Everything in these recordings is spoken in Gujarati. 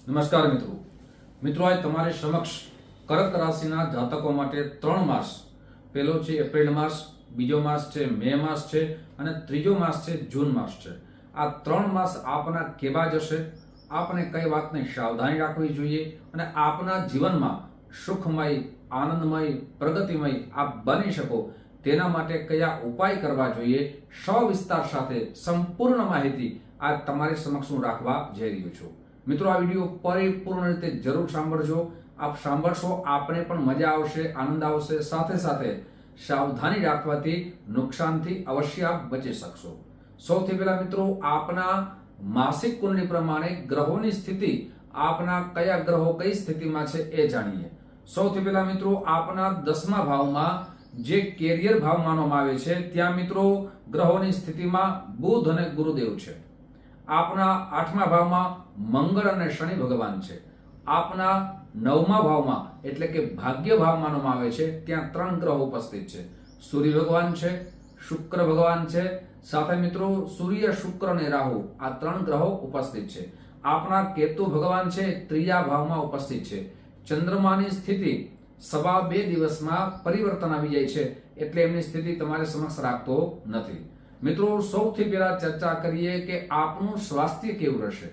નમસ્કાર મિત્રો આજ તમારી સમક્ષ કર્ક રાશિના જાતકો માટે 3 માસ, પહેલો છે એપ્રિલ માસ, બીજો માસ છે મે માસ છે અને ત્રીજો માસ છે જૂન માસ છે. આ 3 માસ આપના કેવા જશે, આપણે કઈ વાતની સાવધાની રાખવી જોઈએ અને આપના જીવનમાં સુખમય, આનંદમય, પ્રગતિમય આપ બની શકો તેના માટે કયા ઉપાય કરવા જોઈએ, સવિસ્તાર સાથે સંપૂર્ણ માહિતી આજ તમારી સમક્ષ હું રાખવા જઈ રહ્યો છું. મિત્રો, આ વિડીયો પરિપૂર્ણ રીતે જરૂર સાંભળજો. આપ સાંભળશો આપને પણ મજા આવશે, આનંદ આવશે, સાથે સાથે સાવધાની રાખવાથી નુકસાનથી અવશ્ય આપ બચી શકશો. સૌથી પહેલા મિત્રો, આપના માસિક કુંડળી પ્રમાણે ગ્રહોની સ્થિતિ, આપના કયા ગ્રહો કઈ સ્થિતિમાં છે એ જાણીએ. સૌથી પહેલા મિત્રો, આપના 10મા ભાવમાં જે કેરિયર ભાવ માનવામાં આવે છે ત્યાં મિત્રો ગ્રહોની સ્થિતિમાં બુધ અને ગુરુદેવ છે. આપના 8મા ભાવમાં મંગળ અને શનિ ભગવાન છે. આપના 9મા ભાવમાં એટલે કે ભાગ્ય ભાવ માનવામાં આવે છે ત્યાં 3 ગ્રહો ઉપસ્થિત છે. સૂર્ય ભગવાન છે, શુક્ર ભગવાન છે, સાથે મિત્રો સૂર્ય, શુક્ર અને રાહુ આ 3 ગ્રહો ઉપસ્થિત છે. આપના કેતુ ભગવાન છે 3જા ભાવમાં ઉપસ્થિત છે. ચંદ્રમાની સ્થિતિ 2.5 દિવસમાં પરિવર્તન આવી જાય છે એટલે એમની સ્થિતિ તમારી સમક્ષ રાખતો નથી. મિત્રો, સૌથી પહેલા ચર્ચા કરીએ કે આપનું સ્વાસ્થ્ય કેવું રહેશે,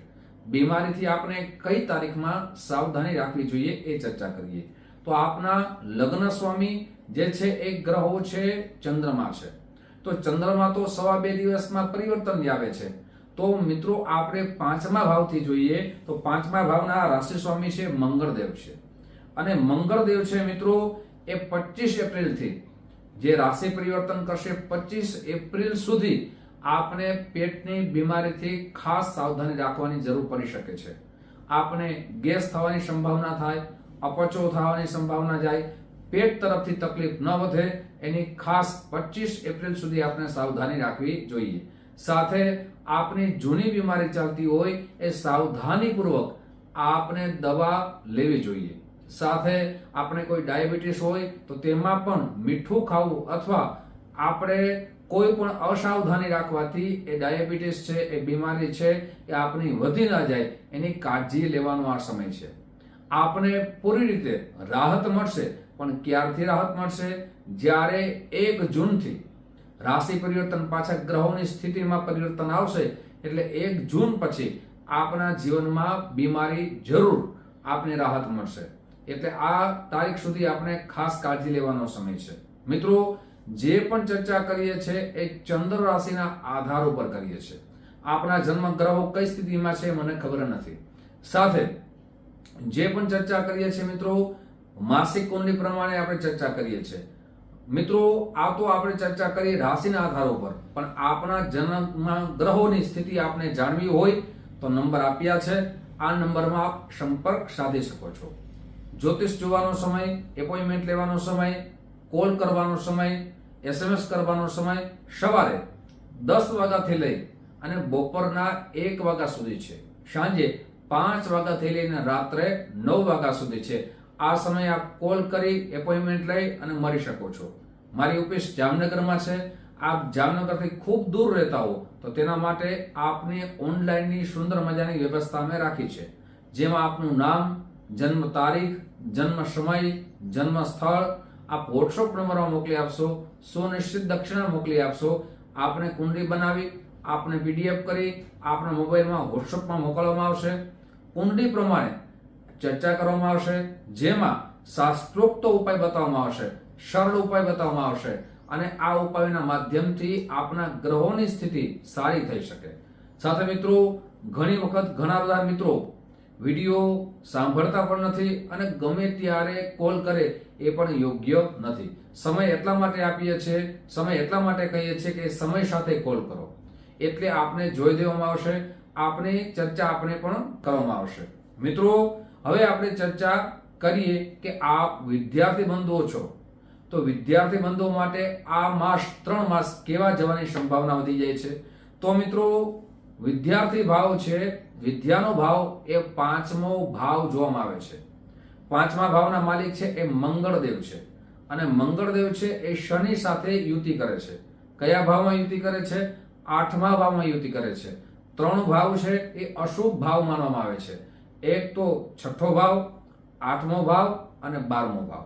બીમારીથી આપણે કઈ તારીખમાં સાવધાની રાખવી જોઈએ એ ચર્ચા કરીએ. તો આપના લગ્ન સ્વામી જે છે એ ગ્રહો છે ચંદ્રમા છે. તો ચંદ્રમા તો 2.5 દિવસમાં પરિવર્તન આવે છે. તો મિત્રો આપણે 5મા ભાવથી જોઈએ તો 5મા ભાવના રાશિ સ્વામી છે મંગળદેવ છે. અને મંગળદેવ છે મિત્રો એ 25 એપ્રિલથી જે રાશિ પરિવર્તન કરશે 25 એપ્રિલ સુધી આપણે પેટની બીમારીથી ખાસ સાવધાની રાખવાની જરૂર પડી શકે છે. આપણે ગેસ થવાની સંભાવના થાય, અપચો થવાની સંભાવના જાય, પેટ તરફથી તકલીફ ન વધે એની ખાસ 25 એપ્રિલ સુધી આપણે સાવધાની રાખવી જોઈએ. સાથે આપની જૂની બીમારી ચાલતી હોય એ સાવધાનીપૂર્વક આપણે દવા લેવી જોઈએ. સાથે આપણે કોઈ ડાયાબિટીસ હોય તો તેમાં પણ મીઠું ખાવું અથવા આપણે કોઈ પણ અસાવધાની રાખવાથી એ ડાયાબિટીસ છે, એ બીમારી છે એ આપણી વધી ના જાય એની કાળજી લેવાનો આ સમય છે. આપને પૂરી રીતે રાહત મળશે, પણ ક્યારથી રાહત મળશે? જ્યારે 1 જૂનથી રાશિ પરિવર્તન, પાછા ગ્રહોની સ્થિતિમાં પરિવર્તન આવશે એટલે 1 જૂન પછી આપણા જીવનમાં બીમારી જરૂર આપને રાહત મળશે. એટલે આ તારીખ સુધી આપણે ખાસ કાળજી લેવાનો સમય છે. મિત્રો, જે પણ ચર્ચા કરીએ છીએ એ ચંદ્ર રાશિના આધાર ઉપર કરીએ છીએ. આપણા જન્મ ગ્રહો કઈ સ્થિતિમાં છે મને ખબર નથી. સાથે જે પણ ચર્ચા કરીએ છીએ મિત્રો માસિક કુંડળી પ્રમાણે આપણે ચર્ચા કરીએ છીએ. મિત્રો, આ તો આપણે ચર્ચા કરીએ રાશિના આધાર ઉપર, પણ આપણા જન્મમાં ગ્રહોની સ્થિતિ આપણે જાણવી હોય તો નંબર આપ્યા છે. આ નંબરમાં આપ સંપર્ક સાધી શકો છો. જ્યોતિષ જોવાનો સમય, એપોઇન્ટમેન્ટ લેવાનો સમય, કોલ કરવાનો સમય, SMS કરવાનો સમય સવારે 10 વાગ્યાથી લઈ અને બપોરના 1 વાગ્યા સુધી છે. સાંજે 5 વાગ્યાથી લઈને રાત્રે 9 વાગ્યા સુધી છે. આ સમયે આપ કોલ કરી એપોઇન્ટમેન્ટ લઈ અને મળી શકો છો. મારી ઓફિસ જામનગરમાં છે. આપ જામનગરથી ખૂબ દૂર રહેતા હો તો તેના માટે આપની ઓનલાઈનની સુંદર મજાની વ્યવસ્થા અમે રાખી છે. જેમાં આપનું નામ, જન્મ તારીખ, જન્મ સમય, જન્મ સ્થળ આપ વોટ્સઅપ નંબરમાં મોકલી આપશો, સુનિશ્ચિત દક્ષિણા મોકલી આપશો. આપને કુંડળી બનાવી, આપને PDF કરી આપના મોબાઈલમાં વોટ્સઅપમાં મોકલવામાં આવશે. કુંડળી પ્રમાણે ચર્ચા કરવામાં આવશે, જેમાં શાસ્ત્રોક્ત ઉપાય બતાવવામાં આવશે, સરળ ઉપાય બતાવવામાં આવશે અને આ ઉપાયના માધ્યમથી આપના ગ્રહોની સ્થિતિ સારી થઈ શકે. સાથે મિત્રો, ઘણી વખત ઘણા બધા મિત્રો વિડીયો સાંભળતા પણ નથી અને ગમે ત્યારે કોલ કરે એ પણ યોગ્ય નથી. સમય એટલા માટે આપીએ છીએ, સમય એટલા માટે કહીએ છીએ કે સમય સાથે કોલ કરો એટલે આપને જોઈ દેવામાં આવશે, આપની ચર્ચા આપણે પણ કરવામાં આવશે. મિત્રો, હવે આપણે ચર્ચા કરીએ કે આપ વિદ્યાર્થી બંધુઓ છો તો વિદ્યાર્થી બંધુઓ માટે આ માસ 3 માસ કેવા જવાની સંભાવના વધી જાય છે. તો મિત્રો, વિદ્યાર્થી ભાવ છે, વિદ્યાનો ભાવ એ 5મો ભાવ જોવામાં આવે છે. 5મા ભાવના માલિક છે એ મંગળદેવ છે અને મંગળદેવ છે એ શનિ સાથે યુતિ કરે છે. કયા ભાવમાં યુતિ કરે છે? 8મા ભાવમાં યુતિ કરે છે. 3 ભાવ છે એ અશુભ ભાવ માનવામાં આવે છે. એક તો 6ઠ્ઠો ભાવ, 8મો ભાવ અને 12મો ભાવ.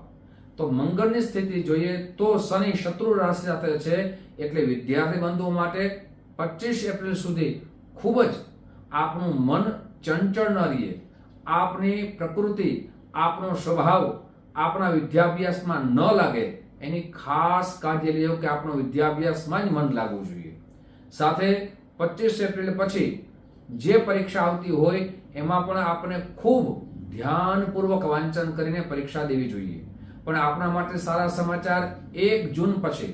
તો મંગળની સ્થિતિ જોઈએ તો શનિ શત્રુ રાશિ સાથે છે, એટલે વિદ્યાર્થી બંધુઓ માટે 25 એપ્રિલ સુધી ખૂબ જ આપનું મન ચંચળ ન રહે, આપની પ્રકૃતિ, આપનો સ્વભાવ આપણા વિદ્યાભ્યાસમાં ન લાગે એની ખાસ કાળજી લેજો કે આપણો વિદ્યાભ્યાસમાં જ મન લાગવું જોઈએ. સાથે 25 એપ્રિલ પછી જે પરીક્ષા આવતી હોય એમાં પણ આપણે ખૂબ ધ્યાનપૂર્વક વાંચન કરીને પરીક્ષા દેવી જોઈએ. પણ આપણા માટે સારા સમાચાર, 1 જૂન પછી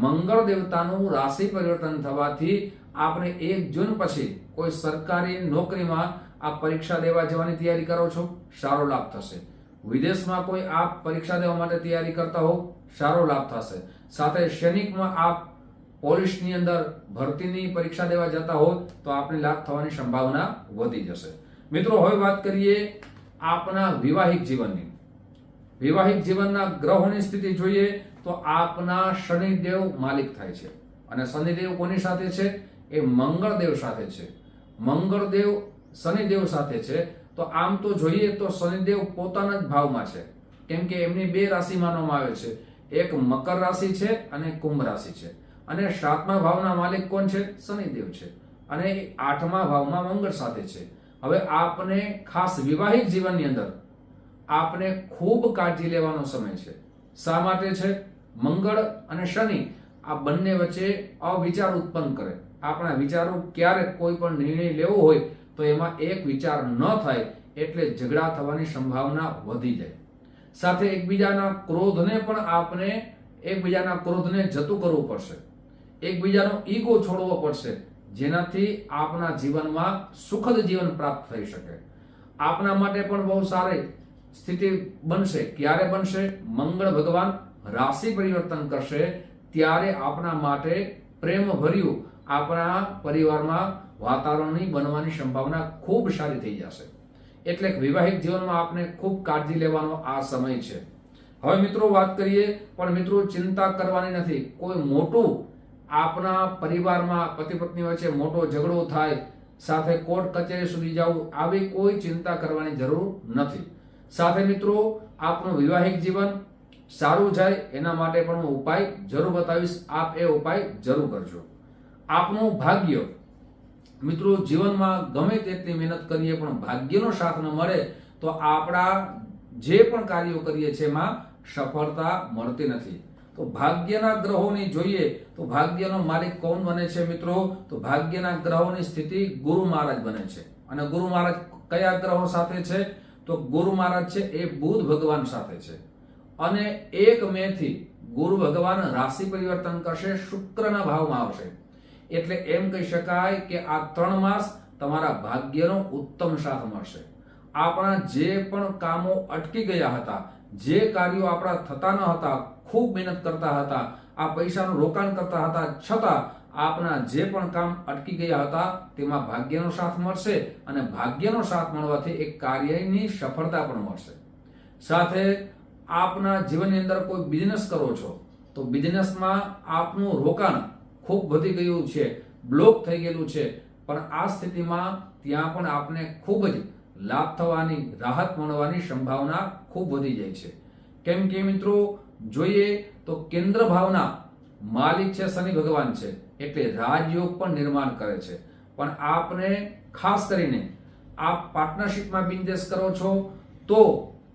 મંગળ દેવતાનું રાશિ પરિવર્તન થવાથી આપણે 1 જૂન પછી કોઈ સરકારી નોકરીમાં આપ પરીક્ષા દેવા જવાની તૈયારી કરો છો, સારો લાભ થશે. વિદેશમાં કોઈ આપ પરીક્ષા દેવા માટે તૈયારી કરતા હો, સારો લાભ થશે. સાથે સૈનિકમાં આપ પોલીસની અંદર ભરતીની પરીક્ષા દેવા જતા હો તો આપને લાભ થવાની સંભાવના વધી જશે. મિત્રો, હવે વાત કરીએ આપના વિવાહિક જીવનની. વિવાહિક જીવનના ગ્રહોની સ્થિતિ જોઈએ તો આપના શનિદેવ માલિક થાય છે, અને શનિદેવ કોની સાથે છે? એ મંગળદેવ સાથે છે. મંગળદેવ શનિદેવ સાથે છે. તો આમ તો જોઈએ તો શનિદેવ પોતાના જ ભાવમાં છે, કેમ કે એમની 2 રાશિ માનવામાં આવે છે, એક મકર રાશિ છે અને કુંભ રાશિ છે. અને 7મા ભાવના માલિક કોણ છે? શનિદેવ છે. અને 8મા ભાવમાં મંગળ સાથે છે. હવે આપને ખાસ વિવાહિક જીવનની અંદર આપને ખૂબ કાળજી લેવાનો સમય છે. શા માટે છે? મંગળ અને શનિ આ બંને વચ્ચે અવિચાર ઉત્પન્ન કરે. આપણા વિચારો ક્યારેક કોઈ પણ નિર્ણય લેવો હોય તો એમાં એક વિચાર ન થાય એટલે ઝઘડા થવાની સંભાવના વધી જાય. સાથે એકબીજાના ક્રોધને જતું કરવું પડશે, એકબીજાનો ઈગો છોડવો પડશે, જેનાથી આપના જીવનમાં સુખદ જીવન પ્રાપ્ત થઈ શકે. આપના માટે પણ બહુ સારી સ્થિતિ બનશે. ક્યારે બનશે? મંગળ ભગવાન રાશિ પરિવર્તન કરશે ત્યારે આપના માટે પ્રેમ ભર્યું આપણા પરિવારમાં વાતાવરણની બનવાની સંભાવના ખૂબ સારી થઈ જશે. એટલે વિવાહિક જીવનમાં આપણે ખૂબ કાળજી લેવાનો આ સમય છે. હવે મિત્રો વાત કરીએ, પણ મિત્રો ચિંતા કરવાની નથી. કોઈ મોટું આપણા પરિવારમાં પતિ પત્ની વચ્ચે મોટો ઝઘડો થાય, સાથે કોર્ટ કચેરી સુધી જવું, આવી કોઈ ચિંતા કરવાની જરૂર નથી. સાથે મિત્રો આપનું વિવાહિક જીવન સારું જાય એના માટે પણ હું ઉપાય જરૂર બતાવીશ, આપ એ ઉપાય જરૂર કરજો. આપનું ભાગ્ય, મિત્રો જીવનમાં ગમે તેટલી મહેનત કરીએ પણ ભાગ્યનો સાથ ન મળે તો આપણા જે પણ કાર્યો કરીએ છીએ એમાં સફળતા મળતી નથી. તો ભાગ્યના ગ્રહોની જોઈએ તો ભાગ્યનો માલિક કોણ બને છે મિત્રો? તો ભાગ્યના ગ્રહોની સ્થિતિ ગુરુ મહારાજ બને છે. અને ગુરુ મહારાજ કયા ગ્રહો સાથે છે? તો ગુરુ મહારાજ છે એ બુધ ભગવાન સાથે છે. અને 1 મે થી ગુરુ ભગવાન રાશિ પરિવર્તન કરશે, શુક્રના ભાવમાં આવશે. એટલે એમ કહી શકાય કે આ 3 માસ તમારા ભાગ્યનો ઉત્તમ સાથ મળશે. આપણા જે પણ કામો અટકી ગયા હતા, જે કાર્યો આપણા થતા ન હતા, ખૂબ મહેનત કરતા હતા, આ પૈસાનું રોકાણ કરતા હતા, છતાં આપના જે પણ કામ અટકી ગયા હતા તેમાં ભાગ્યનો સાથ મળશે. અને ભાગ્યનો સાથ મળવાથી એક કાર્યની સફળતા પણ મળશે. સાથે આપના જીવનની અંદર કોઈ બિઝનેસ કરો છો તો બિઝનેસમાં આપનું રોકાણ ખૂબ વધી ગયું છે, બ્લોક થઈ ગયેલું છે, પણ આ સ્થિતિમાં ત્યાં પણ આપને ખૂબ જ લાભ થવાની, રાહત મળવાની સંભાવના ખૂબ વધી જાય છે. કેમ કે મિત્રો જોઈએ તો કેન્દ્ર ભાવના માલિક છે શનિ ભગવાન છે, એટલે રાજયોગ પણ નિર્માણ કરે છે. પણ આપને ખાસ કરીને આપ પાર્ટનરશિપમાં બિઝનેસ કરો છો તો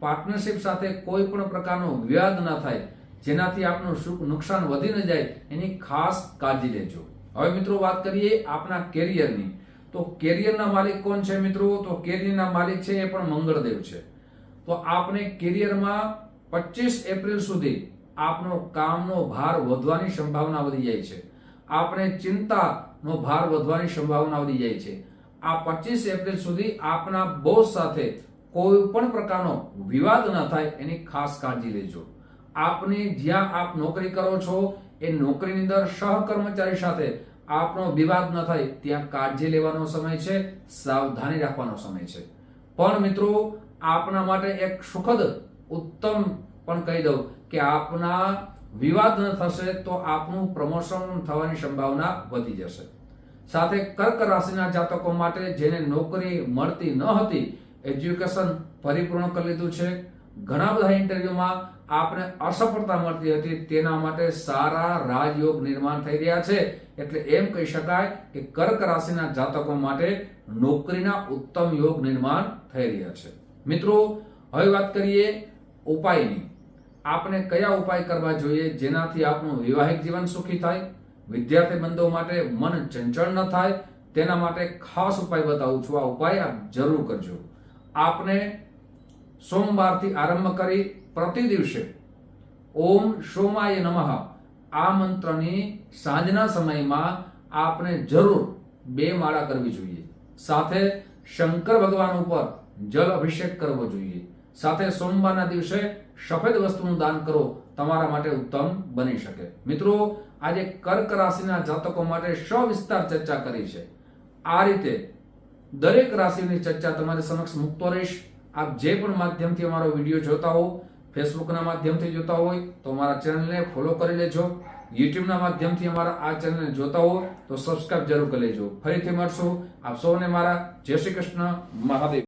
પાર્ટનરશિપ સાથે કોઈ પણ પ્રકારનો વિવાદ ન થાય, જેનાથી આપનું નુકસાન વધી ન જાય એની ખાસ કાળજી લેજો. હવે મિત્રો વાત કરીએ આપના કેરિયરની. તો કેરિયરના માલિક કોણ છે મિત્રો? તો કેરિયરના માલિક છે એ પણ મંગળદેવ છે. તો આપને કેરિયરમાં 25 એપ્રિલ સુધી આપનો કામનો ભાર વધવાની સંભાવના વધી જાય છે. આપણે ચિંતાનો ભાર વધવાની સંભાવના વધી જાય છે. આ 25 એપ્રિલ સુધી આપના બોસ સાથે કોઈ પણ પ્રકારનો વિવાદ ન થાય એની ખાસ કાળજી લેજો. આપની જ્યાં આપ નોકરી કરો છો એ નોકરીની અંદર સહકર્મચારી સાથે આપનો વિવાદ ન થાય ત્યાં કાળજી લેવાનો સમય છે, સાવધાની રાખવાનો સમય છે. પણ મિત્રો આપના માટે એક સુખદ ઉત્તમ પણ કહી દઉં કે આપના વિવાદ ન થશે તો આપનું પ્રમોશન થવાની સંભાવના વધી જશે. સાથે કર્ક રાશિના જાતકો માટે જેને નોકરી મળતી ન હતી એજ્યુકેશન પરિપૂર્ણ કરી લીધું છે, ઘણા બધા ઇન્ટરવ્યુમાં આપને અસફળતા મળતી હતી, તેના માટે સારા રાજયોગ નિર્માણ થઈ રહ્યા છે. એટલે એમ કહી શકાય કે કર્ક રાશિના જાતકો માટે નોકરીના ઉત્તમ યોગ નિર્માણ થઈ રહ્યા છે. મિત્રો, હવે વાત કરીએ ઉપાયની. આપણે કયા ઉપાય કરવા જોઈએ જેનાથી આપણું વૈવાહિક જીવન સુખી થાય, વિદ્યાર્થી બંધુઓ માટે મન ચંચળ ન થાય, તેના માટે ખાસ ઉપાય બતાવું છું. આ ઉપાય આપ જરૂર કરજો. આપને સોમવારથી આરંભ કરી પ્રતિ દિવસે ઓમ સોમાય નમઃ આ મંત્રની સાંજના સમયમાં આપને જરૂર 2 માળા કરવી જોઈએ. સાથે શંકર ભગવાન ઉપર જલ અભિષેક કરવો જોઈએ. સાથે સોમવારના દિવસે સફેદ વસ્તુનું દાન કરો, તમારા માટે ઉત્તમ બની શકે. મિત્રો, આજે કર્ક રાશિના જાતકો માટે સવિસ્તાર ચર્ચા કરી છે. આ રીતે દરેક રાશિની ચર્ચા તમારી સમક્ષ મૂકતો રહીશ. આપ જે પણ માધ્યમથી અમારો વિડીયો જોતા હો, ફેસબુકના માધ્યમથી જોતા હોય તો અમારા ચેનલને ફોલો કરી લેજો. યુટ્યુબના માધ્યમથી અમારા આ ચેનલને જોતા હો તો સબસ્ક્રાઇબ જરૂર કરી લેજો. ફરીથી મળશું. આપ સૌને મારા જય શ્રી કૃષ્ણ, મહાદેવ.